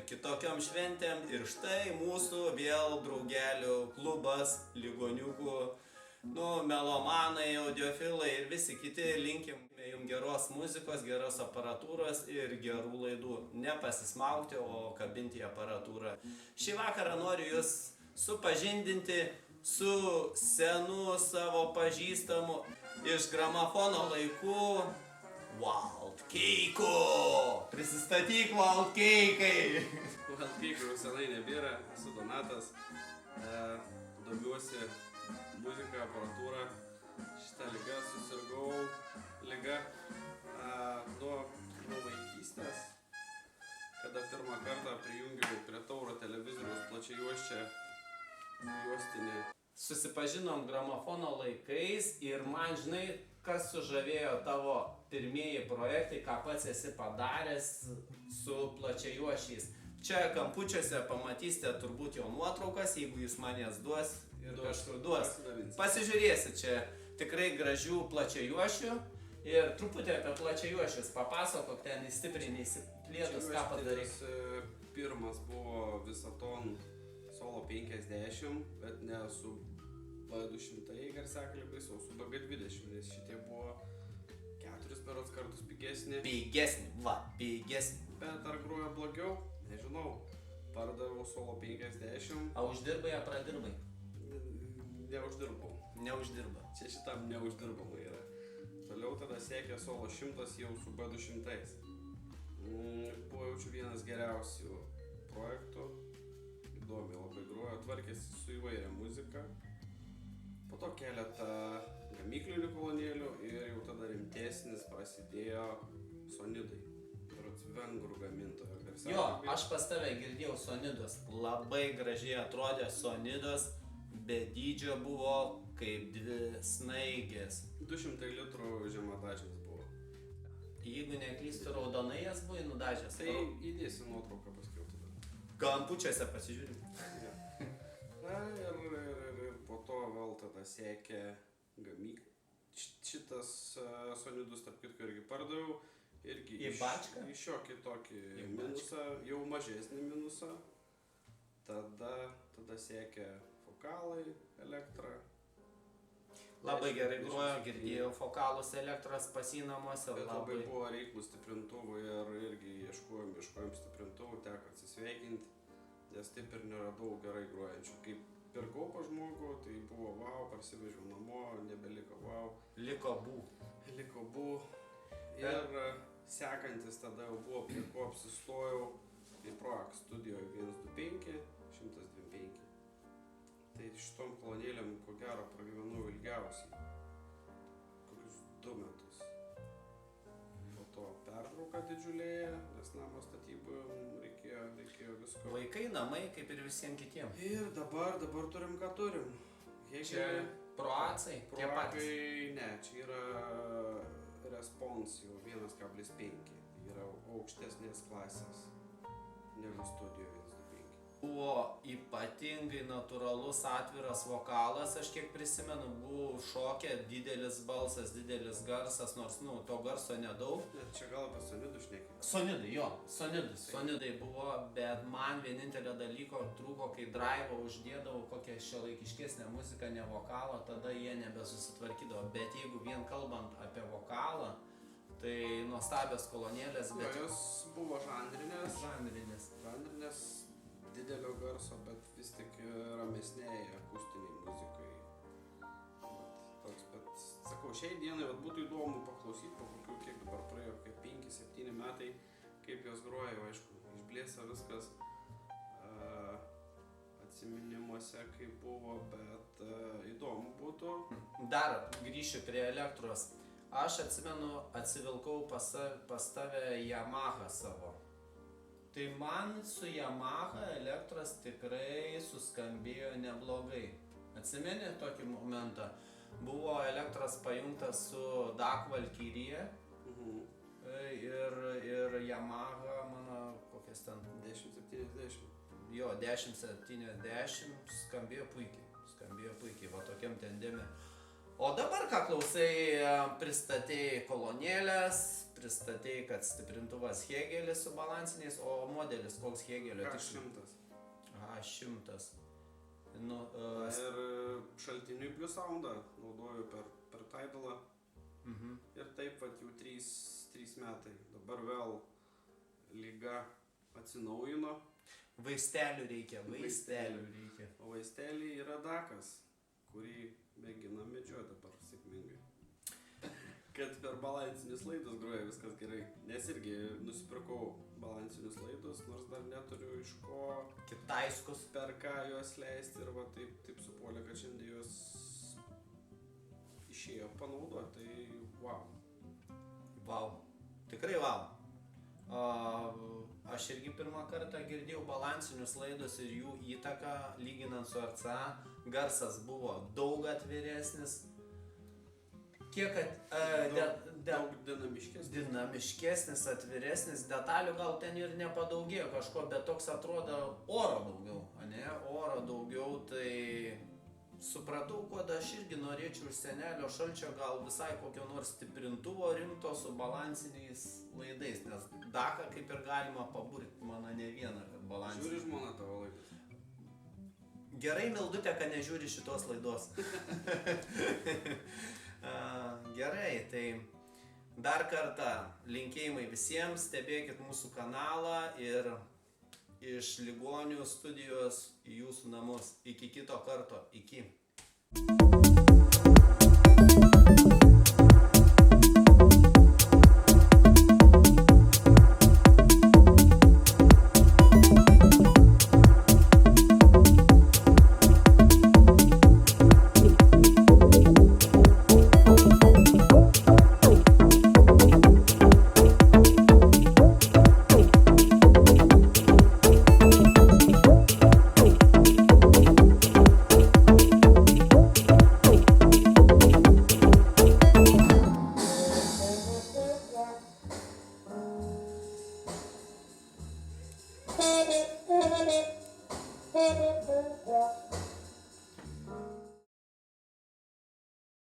kitokiom šventėm. Ir štai mūsų vėl draugelių klubas, ligoniukų, melomanai, audiofilai ir visi kiti linkim jums geros muzikos, geros aparatūros ir gerų laidų. Nepasismaukti, o kabinti aparatūrą. Šį vakarą noriu jūs supažindinti su senu savo pažįstamu iš gramofono laikų Wild Keiku. Prisistatyk, Wild Keikai. Wild Keikų jau senai nebėra, esu Donatas, domiuosi muziką, aparatūrą. Šitą ligą susirgau nuo vaikystės, kada pirmą kartą prijungiau prie tauro televizoriaus plačiajuosčią juostinį. Susipažinom gramofono laikais ir man, žinai, kas sužavėjo tavo pirmieji projektai, ką pats esi padaręs su plačiajuosčiais. Čia kampučiuose pamatysite turbūt jo nuotraukas, jeigu jūs man jas duos ir kažkur duos. Pasižiūrėsit, čia tikrai gražių plačiajuosčių ir truputį apie plačiajuosčius papasakok, ten stipriai neįsiplėtus, ką padarai. Pirmas buvo Visaton Solo 50, bet ne su B200 garsiakalbiais, o su BG20, nes šitie buvo 4 berods kartus pigesni. Pigesni. Bet ar grojo blogiau? Nežinau. Pardaviau Solo 50. A uždirbai, ar pradirbai? Neuždirbau. Neuždirba. Čia šitam neuždirbamai yra. Toliau tada sekė Solo 100 jau su B200. Buvo jaučiu vienas geriausių projektų. Įdomiai labai grojo, tvarkėsi su įvairia muzika. Po to keletą gamyklinių kolonėlių ir jau tada rimtesnis prasidėjo Sonidai. Vengrų gamintojo garsiakalbiai. Jo, aš pas tave girdėjau Sonidos. Labai gražiai atrodė Sonidos, be dydžio buvo kaip 2 snaigės. 200 litrų žemadažis buvo. Jeigu neklystu, raudonai jas buvai nudažęs. Tai įdėsi nuotrauką paskiau tada. Kampučiuose pasižiūrim. Na ir po to vėl tada sekė gamyklą. Šitas Sonidus, tarp kitko, irgi pardaviau. Irgi į bačką? Iš šiokį tokį minusą, jau mažesnį minusą. Tada sekė Fokalai, Elektra. Labai gerai grojo, girdėjau Fokalus, Elektros pas jį namuose. Bet labai buvo reiklų stiprintuvų ir irgi ieškojom stiprintuvų, teko atsisveikinti, nes taip ir neradau gerai grojančių. Kaip pirkau pas žmogų, tai buvo wow, parsivežiau namo, nebeliko wow. Liko bū. Ir sekantis tada jau buvo, prie ko apsistojau, tai Proax studijoje 125, 125. Tai šitom kolonėlėm, ko gero, pragyvenau ilgiausiai. Kokius 2 metus. Po to pertrauka didžiulėje, nes namo statybų reikėjo visko. Vaikai, namai, kaip ir visiems kitiems. Ir dabar turim, ką turim. Čia Proacai, tie patys. Ne, čia yra Response jau 1,5. Yra aukštesnės klasės negu studijoje 1,5. Buvo ypatingai natūralus atviras vokalas, aš kiek prisimenu, buvau šokė, didelis balsas, didelis garsas, nors, to garso nedaug. Čia gal apie Sonidus šnekė. Sonidai buvo, bet man vienintelio dalyko trūko, kai drive'ą uždėdavau kokią šiuolaikiškesnę muziką, ne vokalą, tada jie nebesusitvarkydavo. Bet jeigu vien kalbant apie vokalą, tai nuostabios kolonėlės, bet... Jos buvo žanrinės. Žanrinės. Didelio garso, bet vis tik ramesnėje akustiniai muzikai. Bet sakau, šiai dienai būtų įdomu paklausyti, po kokių, kiek dabar praėjo, kaip 5-7 metai, kaip jos groja, aišku, išblėsa viskas atsiminimuose, kaip buvo, bet įdomu būtų. Dar grįšiu prie Elektros. Aš atsimenu, atsivilkau pas tave Yamaha savo. Tai man su Yamaha Elektros tikrai suskambėjo neblogai. Atsimeni tokį momentą? Buvo Elektros pajungtas su DAC Valkyrie ir Yamaha, mano kokias ten 1070. Jo, 1070 skambėjo puikiai, va tokiam tendeme. O dabar, ką klausai, pristatėjai kolonėlės, pristatėjai, kad stiprintuvas Hegelis su balansiniais, o modelis koks Hegelio? K100. Aha, 100. Nu, Ir šaltiniui plius soundą naudoju per Tidalą. Ir taip vat jau 3 metai. Dabar vėl lyga atsinaujino. Vaistelių reikia. O vaistelį yra Dakas, kurį mėgina medžioti dabar sėkmingai. Kad per balansinius laidus groja viskas gerai. Nes irgi nusipirkau balansinius laidus, nors dar neturiu iš ko Kitaiskus. per ką juos leisti ir va taip supuolė, kad šiandien juos išėjo panaudoti. Tai wow. Vau. Tikrai vau. Aš irgi pirmą kartą girdėjau balansinius laidus ir jų įtaką, lyginant su RCA. Garsas buvo daug atviresnis. Kiek daug dinamiškesnis. Dinamiškesnis, atviresnis, detalių gal ten ir nepadaugėjo kažko, bet toks atrodo oro daugiau, ne? Oro daugiau, tai supratau, kad aš irgi norėčiau iš senelio Šalčio gal visai kokio nors stiprintuvo rimto su balansiniais laidais, nes Daką kaip ir galima paburti, mano ne vieną, kad balansinis. Žiūri žmona tavo laidus. Gerai, Mildutė, kad nežiūri šitos laidos. Gerai, tai dar kartą linkėjimai visiems, stebėkit mūsų kanalą ir iš Ligonių studijos į jūsų namus. Iki kito karto. Iki.